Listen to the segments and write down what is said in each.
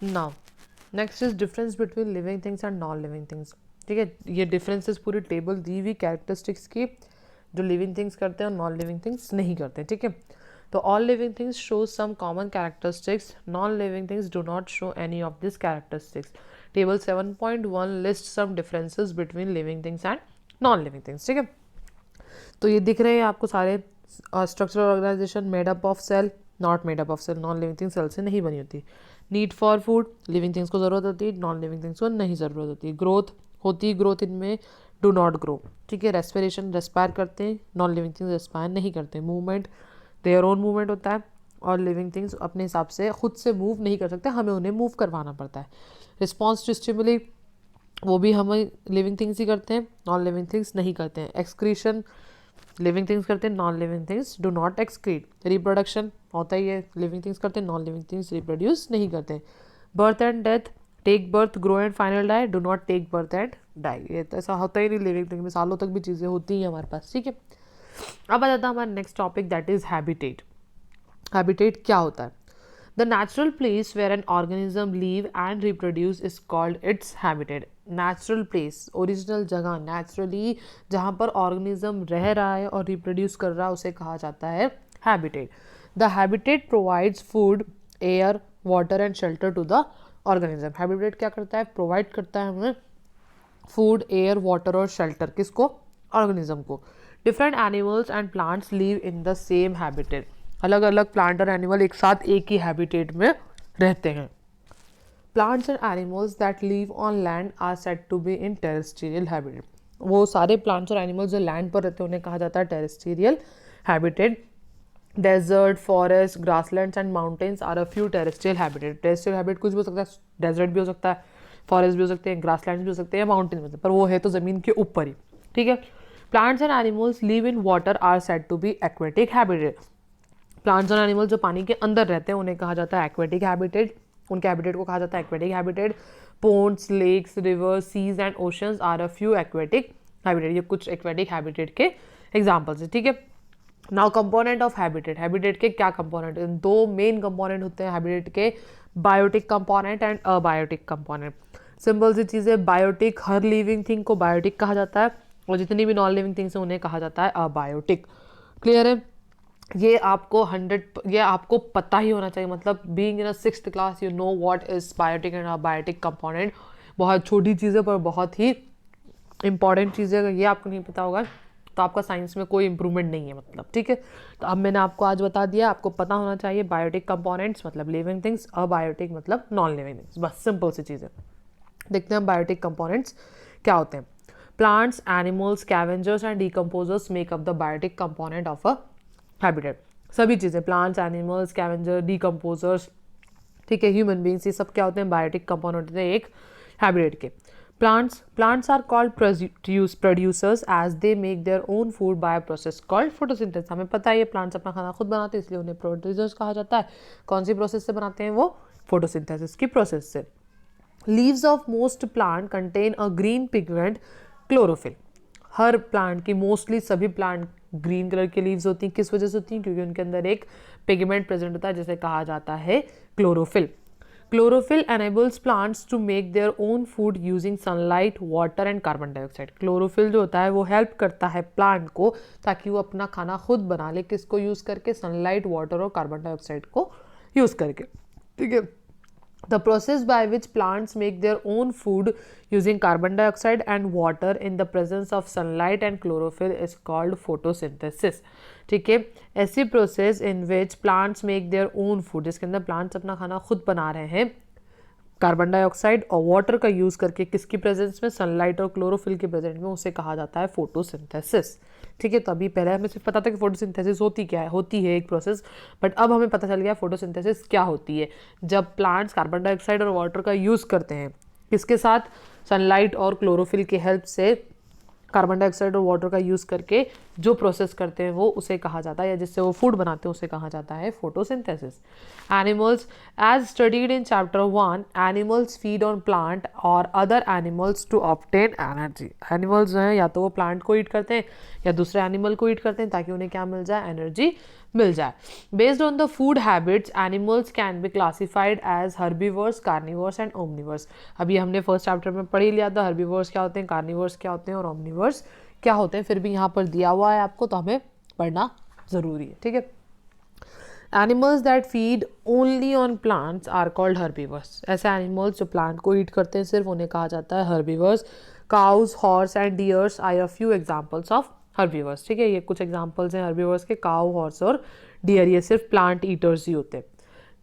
Now next is difference between living things and non living things. ठीक है, ये differences पूरी टेबल दी हुई कैरेक्टरिस्टिक्स की, जो लिविंग थिंग्स करते हैं और नॉन लिविंग थिंग्स नहीं करते। ठीक है, तो all living things show some common characteristics, non living things do not show any of this characteristics. Table 7.1 list some differences between living things and non living things. ठीक है, तो ये दिख रहे हैं आपको सारे। Structural organisation made up of cell, not made up of cell, non living thing cell से नहीं बनी होती। Need for food, living things को ज़रूरत होती है, नॉन लिविंग थिंग्स को नहीं ज़रूरत होती। ग्रोथ होती है, ग्रोथ इनमें डू नॉट ग्रो। ठीक है, रेस्पिरेशन रेस्पायर करते हैं, नॉन लिविंग थिंग्स रेस्पायर नहीं करते। मूवमेंट देयर ओन मूवमेंट होता है, और लिविंग थिंग्स अपने हिसाब से खुद से मूव नहीं कर सकते, हमें उन्हें मूव करवाना पड़ता है। रिस्पॉन्स टू स्टिमुली, वो भी हमें लिविंग थिंग्स ही करते हैं, नॉन लिविंग थिंग्स नहीं करते हैं। एक्सक्रीशन लिविंग थिंग्स करते हैं, non living things do not excrete. Reproduction होता ही है, लिविंग थिंग्स करते हैं, नॉन लिविंग थिंग्स रिप्रोड्यूस नहीं करते। Birth and death, take birth, grow and final die, do not take birth and die. ये तो ऐसा होता ही नहीं, लिविंग थिंग में सालों तक भी चीज़ें होती हैं हमारे पास। ठीक है, अब आ जाता है हमारा next topic, that is habitat. Habitat क्या होता है? The natural place where an organism live and reproduce is called its habitat. Natural place, original जगह, नेचुरली जहाँ पर ऑर्गेनिज्म रह रहा है और रिप्रोड्यूस कर रहा है, उसे कहा जाता है habitat. The habitat provides food, air, water and shelter to the organism. Habitat क्या करता है? प्रोवाइड करता है हमें फूड, एयर, वाटर और शेल्टर। किसको? ऑर्गेनिज्म को। Different animals and plants live in the same habitat. अलग अलग प्लांट और एनिमल एक साथ एक ही हैबिटेट में रहते हैं। Plants and animals that live on land are said to be in terrestrial habitat. वो सारे प्लांट्स और एनिमल्स जो लैंड पर रहते हैं उन्हें कहा जाता है terrestrial habitat. Desert, forest, grasslands and mountains are a few terrestrial habitat. Terrestrial habitat कुछ भी हो सकता है, डेजर्ट भी हो सकता है, फॉरेस्ट भी हो सकते हैं, ग्रासलैंड भी हो सकते हैं, माउंटेन भी हो सकते हैं, पर वो है तो ज़मीन के ऊपर ही। ठीक है, plants and animals live in water are said to be aquatic habitat. Plants और एनिमल्स जो पानी के अंदर रहते हैं उन्हें कहा जाता है एक्वेटिक हैबिटेट, उनके हैबिटेट को कहा जाता है aquatic habitat. Ponds, lakes, rivers, seas and oceans are a few aquatic habitat. ये कुछ एक्वेटिक हैबिटेट के एग्जाम्पल्स हैं। ठीक है, now component of habitat. Habitat के क्या कंपोनेंट? दो मेन कंपोनेंट होते हैं हैबिटेट के, biotic component and abiotic component. Simple सी चीज़ें, बायोटिक हर लिविंग थिंग को बायोटिक कहा जाता है, और जितनी भी नॉन लिविंग थिंग्स हैं उन्हें कहा जाता है अबायोटिक। क्लियर है? ये आपको पता ही होना चाहिए, मतलब being in a 6th class you know what is biotic and abiotic component. बहुत छोटी चीज़ें पर बहुत ही इंपॉर्टेंट चीज़ें, अगर ये आपको नहीं पता होगा तो आपका साइंस में कोई इंप्रूवमेंट नहीं है मतलब। ठीक है, तो अब मैंने आपको आज बता दिया, आपको पता होना चाहिए बायोटिक कंपोनेंट्स मतलब लिविंग थिंग्स, अबायोटिक मतलब नॉन लिविंग थिंग्स, बस सिंपल सी चीज़ें। देखते हैं बायोटिक कंपोनेंट्स क्या होते हैं। Plants, animals, scavengers and decomposers make up the biotic component of a habitat. सभी चीज़ें, प्लांट्स, एनिमल्स, स्कैवेंजर, डिकम्पोजर्स, ठीक है, ह्यूमन बींग्स, ये सब क्या होते हैं? बायोटिक कंपोनेंट होते हैं एक हैबिटेट के। Plants are called producers as they make their own food by process called photosynthesis. हमें पता है ये प्लांट्स अपना खाना खुद बनाते हैं, इसलिए उन्हें प्रोड्यूसर्स कहा जाता है। कौन सी प्रोसेस से बनाते हैं वो? फोटोसिंथेसिस की प्रोसेस से। Leaves of most plant contain a green pigment, chlorophyll. Her plant की, मोस्टली सभी प्लांट ग्रीन कलर की लीव्स होती हैं। किस वजह से होती हैं? क्योंकि उनके अंदर एक पिगमेंट प्रेजेंट होता है जिसे कहा जाता है chlorophyll. Chlorophyll enables plants to make their own food using sunlight, water and carbon dioxide। Chlorophyll जो होता है वो हेल्प करता है प्लांट को ताकि वो अपना खाना खुद बना ले। किसको यूज़ करके? सनलाइट, वाटर और कार्बन डाइऑक्साइड को यूज़ करके। ठीक है, the process by which plants make their own food using carbon dioxide and water in the presence of sunlight and chlorophyll is called photosynthesis। ठीक है, ऐसी process in which plants make their own food, जिसके अंदर plants अपना खाना खुद बना रहे हैं कार्बन डाइऑक्साइड और वाटर का यूज़ करके, किसकी प्रेजेंस में? सनलाइट और क्लोरोफिल के प्रेजेंस में, उसे कहा जाता है फोटोसिंथेसिस। ठीक है, तो अभी पहले हमें सिर्फ पता था कि फोटोसिंथेसिस होती है एक प्रोसेस, बट अब हमें पता चल गया फोटोसिंथेसिस क्या होती है। जब प्लांट्स कार्बन डाइऑक्साइड और वाटर का यूज़ करते हैं, किसके साथ? सनलाइट और क्लोरोफिल की हेल्प से कार्बन डाइऑक्साइड और वाटर का यूज़ करके जो प्रोसेस करते हैं वो उसे कहा जाता है, या जिससे वो फूड बनाते हैं उसे कहा जाता है photosynthesis. Animals, as studied in chapter 1, animals feed on plant और other animals to obtain energy. Animals जो हैं या तो वो प्लांट को ईट करते हैं या दूसरे एनिमल को ईट करते हैं ताकि उन्हें क्या मिल जाए? एनर्जी मिल जाए। Based on the food habits animals can be classified as herbivores, carnivores and omnivores. अभी हमने फर्स्ट चैप्टर में पढ़ ही लिया था हर्बीवर्स क्या होते हैं, कार्निवर्स क्या होते हैं और ओमनिवर्स क्या होते हैं, फिर भी यहाँ पर दिया हुआ है आपको तो हमें पढ़ना ज़रूरी है, ठीक है। Animals that feed only on plants are called herbivores. ऐसे एनिमल्स जो प्लांट को ईट करते हैं सिर्फ, उन्हें कहा जाता है herbivores. Cows, horse and deers are a few examples of herbivores, ठीक है। ये कुछ एग्जाम्पल्स हैं हर्बीवर्स के, काउ, हॉर्स और डियर, ये सिर्फ प्लांट ईटर्स ही होते हैं।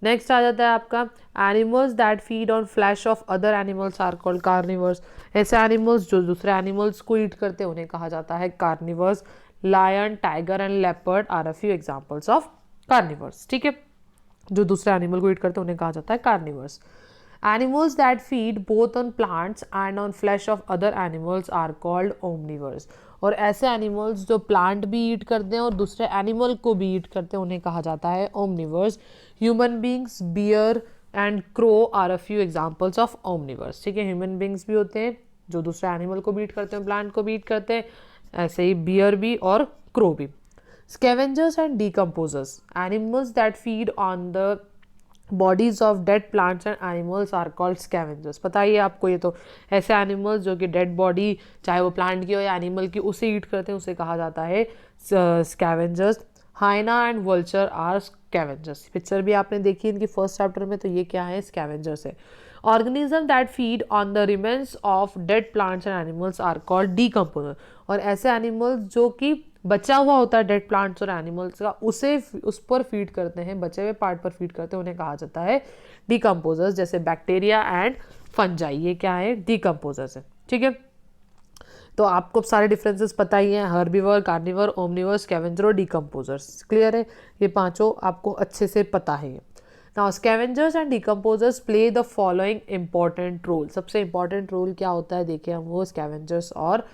नेक्स्ट आ जाता है आपका animals that feed on flesh of other animals are called carnivores. ऐसे एनिमल्स जो दूसरे एनिमल्स को ईट करते हैं उन्हें कहा जाता है carnivores. Lion, tiger and leopard are a few examples of carnivores, ठीक है। जो दूसरे एनिमल को ईट करते हैं उन्हें कहा जाता है carnivores. Animals that feed both on plants and on flesh of other animals are called omnivores. और ऐसे एनिमल्स जो प्लांट भी ईट करते हैं और दूसरे एनिमल को भी ईट करते हैं उन्हें कहा जाता है omnivores. Human beings, bear and crow are a few examples of omnivores, ठीक है। ह्यूमन बींग्स भी होते हैं जो दूसरे एनिमल को भी ईट करते हैं, प्लांट को भी ईट करते हैं, ऐसे ही बियर भी और क्रो भी। Scavengers and decomposers. Animals that feed on the bodies of dead plants and animals are called scavengers. पता ही है आपको, ये तो ऐसे एनिमल्स जो कि डेड बॉडी चाहे वो प्लांट की हो या एनिमल की उसे ईट करते हैं उसे कहा जाता है scavengers. Hyena and vulture are scavengers. Picture भी आपने देखी इनकी फर्स्ट चैप्टर में, तो ये क्या है, स्कैवेंजर्स है। Organism that feed on the remains of dead plants and animals are called decomposer. और ऐसे एनिमल्स जो कि बचा हुआ होता है डेड प्लांट्स और एनिमल्स का, उस पर फीड करते हैं, बचे हुए पार्ट पर फीड करते हैं, उन्हें कहा जाता है डीकम्पोजर्स। जैसे बैक्टीरिया एंड फंजाई, ये क्या है, डीकम्पोजर्स है, ठीक है। तो आपको सारे डिफरेंसेस पता ही हैं, हर्बीवर, कार्निवर, ओमनिवर, स्कैवेंजर और डीकम्पोजर्स। क्लियर है, ये पांचों आपको अच्छे से पता है। Now scavengers and decomposers play the following important role. सबसे इंपॉर्टेंट रोल क्या होता है देखिए हम, वो स्कैवेंजर्स और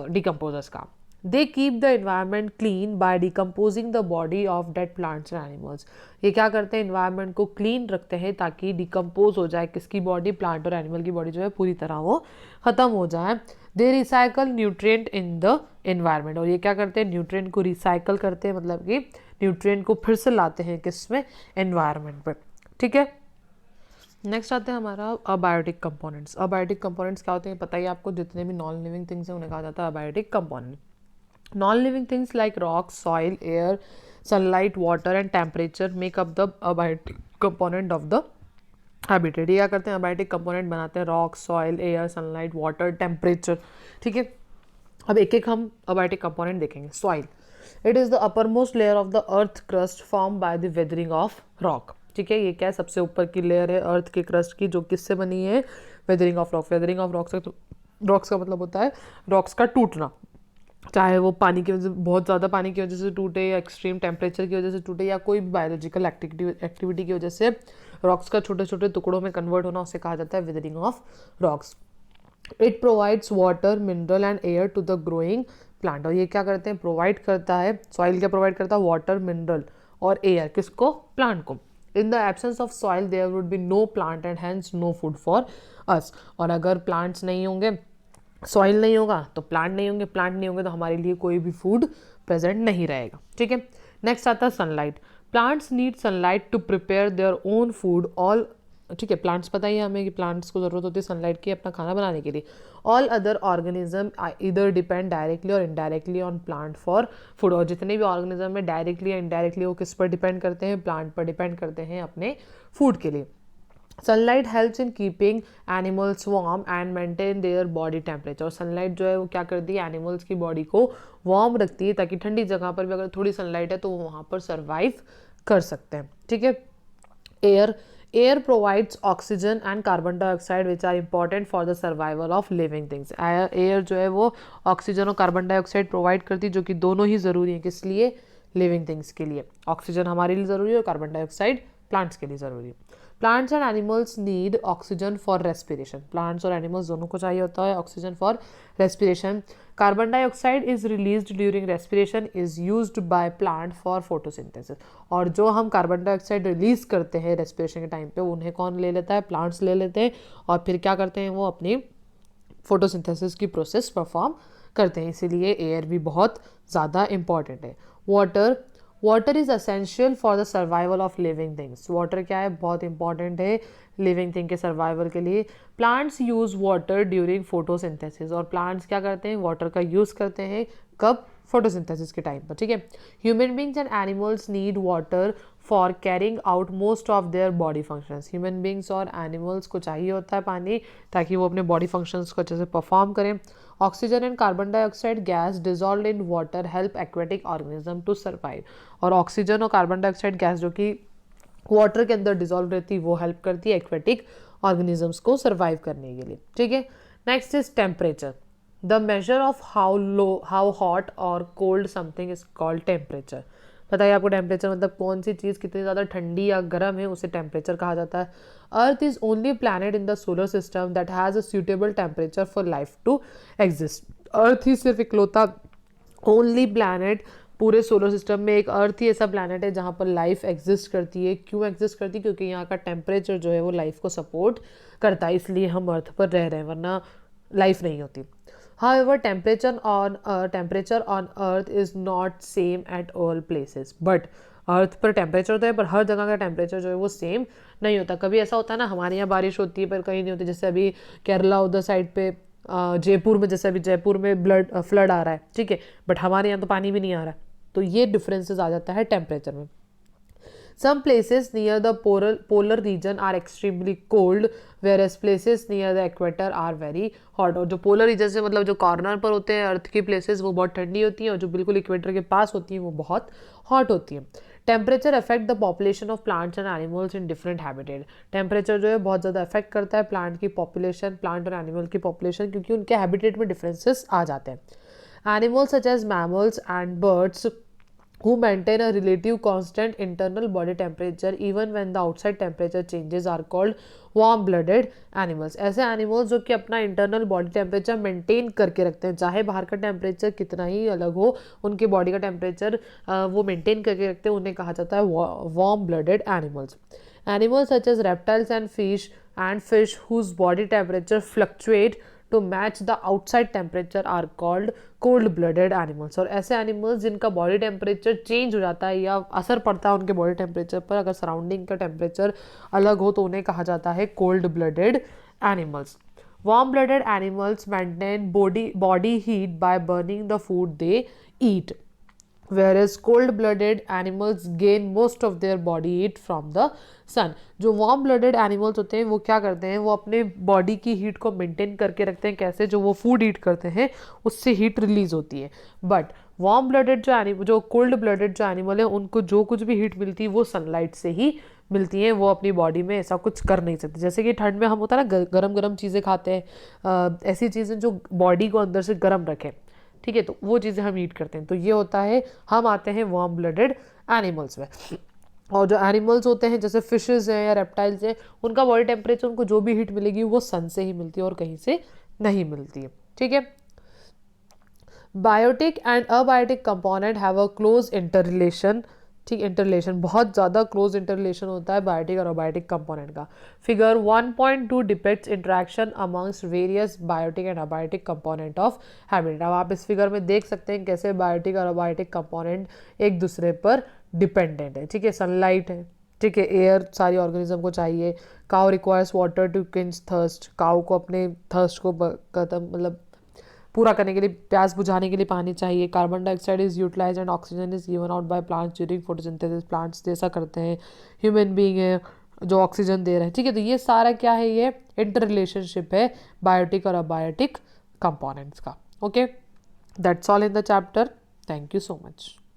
डीकम्पोजर्स का। They keep the environment clean bye decomposing the body of dead plants and animals. ये क्या करते हैं, एनवायरनमेंट को क्लीन रखते हैं ताकि डिकम्पोज हो जाए किसकी बॉडी, प्लांट और एनिमल की बॉडी जो है पूरी तरह वो खत्म हो जाए। दे recycle nutrient in the environment. और ये क्या करते हैं, न्यूट्रिएंट को रिसाइकल करते हैं, मतलब कि न्यूट्रिएंट को फिर से लाते हैं किसमें, एनवायरनमेंट पर, ठीक है। नेक्स्ट आते हैं हमारा अबायोटिक कंपोनेंट्स। अबायोटिक कंपोनेंट्स क्या होते हैं पता ही आपको, जितने भी नॉन लिविंग थिंग्स हैं उन्हें कहा जाता है abiotic component. Non-living things like rocks, soil, air, sunlight, water and temperature make up the abiotic component of the habitat। ये क्या करते हैं, abiotic component बनाते हैं, rocks, soil, air, sunlight, water, temperature, ठीक है। अब एक एक हम abiotic component देखेंगे। Soil, it is the uppermost layer of the earth crust formed by the weathering of rock, ठीक है। ये क्या है, सबसे ऊपर की लेयर है अर्थ के क्रस्ट की, जो किससे बनी है, weathering of rock. Weathering of rocks का मतलब होता है रॉक्स का टूटना, चाहे वो पानी की वजह, बहुत ज़्यादा पानी की वजह से टूटे, या एक्सट्रीम टेम्परेचर की वजह से टूटे, या कोई भी बायोलॉजिकल एक्टिविटी की वजह से रॉक्स का छोटे छोटे टुकड़ों में कन्वर्ट होना, उसे कहा जाता है weathering of rocks. It provides water, mineral and air to the growing plant. और ये क्या करते हैं, प्रोवाइड करता है, सॉइल क्या प्रोवाइड करता है, वाटर, मिनरल और एयर, किसको, प्लांट को। In the absence of soil there would be no plant and hence no food for us. और अगर प्लांट्स नहीं होंगे, सॉइल नहीं होगा तो प्लांट नहीं होंगे, प्लांट नहीं होंगे तो हमारे लिए कोई भी फूड प्रेजेंट नहीं रहेगा, ठीक है। नेक्स्ट आता है sunlight. Plants need sunlight to prepare their own food. All, ठीक है, प्लांट्स पता ही है हमें कि प्लांट्स को ज़रूरत होती है सनलाइट की अपना खाना बनाने के लिए। ऑल अदर ऑर्गेनिज्म इधर डिपेंड डायरेक्टली और indirectly on plant for food. और जितने भी ऑर्गेनिज्म है डायरेक्टली या इनडायरेक्टली वो किस पर डिपेंड करते हैं, प्लांट पर डिपेंड करते हैं अपने फूड के लिए। Sunlight helps in keeping animals warm and maintain their body temperature. और सनलाइट जो है वो क्या करती है, एनिमल्स की बॉडी को वार्म रखती है ताकि ठंडी जगह पर भी अगर थोड़ी सनलाइट है तो वो वहाँ पर सर्वाइव कर सकते हैं, ठीक है। Air provides oxygen and carbon dioxide which are important for the survival of living things. Air जो है वो ऑक्सीजन और कार्बन डाइऑक्साइड प्रोवाइड करती है, जो कि दोनों ही ज़रूरी है, किस लिए, लिविंग थिंग्स के लिए। ऑक्सीजन हमारे लिए ज़रूरी है और कार्बन डाइऑक्साइड प्लांट्स के लिए ज़रूरी है। Plants and animals need oxygen for respiration. Plants और एनिमल्स दोनों को चाहिए होता है oxygen for respiration. Carbon dioxide is released during respiration is used by plant for photosynthesis. और जो हम कार्बन डाइऑक्साइड रिलीज करते हैं रेस्पिरेशन के टाइम पे, उन्हें कौन ले लेता है, प्लांट्स ले लेते हैं, और फिर क्या करते हैं, वो अपनी फोटोसिंथेसिस की प्रोसेस परफॉर्म करते हैं। इसीलिए एयर भी बहुत ज़्यादा इंपॉर्टेंट है। Water, water is essential for the survival of living things. Water क्या है, बहुत इंपॉर्टेंट है लिविंग थिंग के सर्वाइवल के लिए। Plants use water during photosynthesis, और प्लांट्स क्या करते हैं, वाटर का यूज करते हैं कब, फोटोसिंथेसिस के टाइम पर, ठीक है। Human beings and animals need water for carrying out most of their body functions. Human beings और एनिमल्स को चाहिए होता है पानी ताकि वो अपने बॉडी फंक्शंस को अच्छे से परफॉर्म करें। Oxygen and carbon dioxide gas dissolve in water help aquatic organism to survive, और ऑक्सीजन और कार्बन डाइऑक्साइड गैस जो कि वाटर के अंदर डिजॉल्व रहती है वो हेल्प करती है एक्वेटिक ऑर्गेनिजम्स को सर्वाइव करने के लिए, ठीक है। Next is temperature. The measure of how hot और cold something is called temperature. बताइए आपको टेम्परेचर मतलब कौन सी चीज़ कितनी ज़्यादा ठंडी या गर्म है उसे टेम्परेचर कहा जाता है। Earth is only planet in the solar system that has a suitable temperature for life to exist. Earth ही सिर्फ इकलौता ओनली प्लैनेट पूरे सोलर सिस्टम में, एक अर्थ ही ऐसा प्लैनेट है जहाँ पर लाइफ एग्जिस्ट करती है। क्यों एग्जिस्ट करती है, क्योंकि यहाँ का टेम्परेचर जो है वो लाइफ को सपोर्ट करता है, इसलिए हम अर्थ पर रह रहे हैं, वरना लाइफ नहीं होती। However, temperature on Earth is not same at all places. But अर्थ पर टेम्परेचर होता है पर हर जगह का टेम्परेचर जो है वो सेम नहीं होता। कभी ऐसा होता है ना, हमारे यहाँ बारिश होती है पर कहीं नहीं होती, जैसे अभी केरला उधर साइड पे जयपुर में, जैसे अभी जयपुर में फ्लड आ रहा है, ठीक है, बट हमारे यहाँ तो पानी भी नहीं आ रहा है। तो ये डिफरेंसेस आ जाता है टेम्परेचर में। Some places near the polar region are extremely cold, whereas places near the equator are very hot. और जो पोलर रीजन से मतलब जो कॉर्नर पर होते हैं अर्थ की प्लेसेस वो बहुत ठंडी होती हैं, और जो बिल्कुल इक्वेटर के पास होती हैं वो बहुत हॉट होती हैं। Temperature affect the population of plants and animals in different habitat. Temperature जो है बहुत ज़्यादा अफेक्ट करता है प्लांट की पॉपुलेशन, प्लांट और एनिमल की पॉपुलेशन, क्योंकि उनके हैबिटेट में डिफरेंसेस आ जाते हैं। Animals such as mammals and birds who maintain a relative constant internal body temperature even when the outside temperature changes are called warm blooded animals। ऐसे animals जो कि अपना इंटरनल बॉडी टेम्परेचर मेंटेन करके रखते हैं, चाहे बाहर का टेम्परेचर कितना ही अलग हो, उनके बॉडी का टेम्परेचर वो मेंटेन करके रखते हैं, उन्हें कहा जाता है warm blooded animals. Animals such as reptiles and fish whose body temperature fluctuate to match the outside temperature are called cold blooded animals. और ऐसे एनिमल्स जिनका बॉडी टेम्परेचर चेंज हो जाता है या असर पड़ता है उनके बॉडी टेम्परेचर पर, अगर सराउंडिंग का टेम्परेचर अलग हो तो उन्हें कहा जाता है cold blooded animals. Warm blooded animals maintain body heat by burning the food they eat, whereas cold-blooded animals gain most of their body heat from the sun। जो वार्म ब्लडेड एनिमल्स होते हैं वो क्या करते हैं, वो अपने बॉडी की हीट को मेंटेन करके रखते हैं। कैसे, जो वो फूड ईट करते हैं उससे हीट रिलीज होती है। बट वार्म ब्लडेड जो कोल्ड ब्लडेड जो एनिमल है उनको जो कुछ भी हीट मिलती है वो सनलाइट से ही मिलती है, वो अपनी बॉडी में ऐसा कुछ कर नहीं सकते। जैसे कि ठंड में हम होता है ना गरम गरम चीज़ें खाते हैं, ऐसी चीज़ें जो बॉडी को अंदर से गर्म रखें, ठीक है, तो वो चीज़ें हम ईट करते हैं। तो ये होता है, हम आते हैं वार्म ब्लडेड एनिमल्स में। और जो एनिमल्स होते हैं जैसे फिशेस हैं या रेप्टाइल्स हैं, उनका बॉडी टेम्परेचर, उनको जो भी हीट मिलेगी वो सन से ही मिलती है और कहीं से नहीं मिलती है, ठीक है। Biotic and abiotic component have a close interrelation, ठीक, इंटररिलेशन बहुत ज़्यादा क्लोज इंटररिलेशन होता है बायोटिक और अबायोटिक कंपोनेंट का। Figure 1.2 depicts interaction amongst various biotic and abiotic component of habitat. अब आप इस फिगर में देख सकते हैं कैसे बायोटिक और अबायोटिक कंपोनेंट एक दूसरे पर डिपेंडेंट है, ठीक है। सनलाइट है, ठीक है, एयर सारी ऑर्गेनिज्म को चाहिए। Cow requires water to quench thirst, cow को अपने थर्स्ट को मतलब पूरा करने के लिए, प्यास बुझाने के लिए पानी चाहिए। Carbon dioxide is utilise and oxygen is given out by plants during photosynthesis. Plants जैसा करते हैं, ह्यूमन बीइंग है जो ऑक्सीजन दे रहे हैं, ठीक है। तो ये सारा क्या है, ये इंटर रिलेशनशिप है बायोटिक और अबायोटिक कंपोनेंट्स का। Okay, that's all in the chapter. Thank you so much.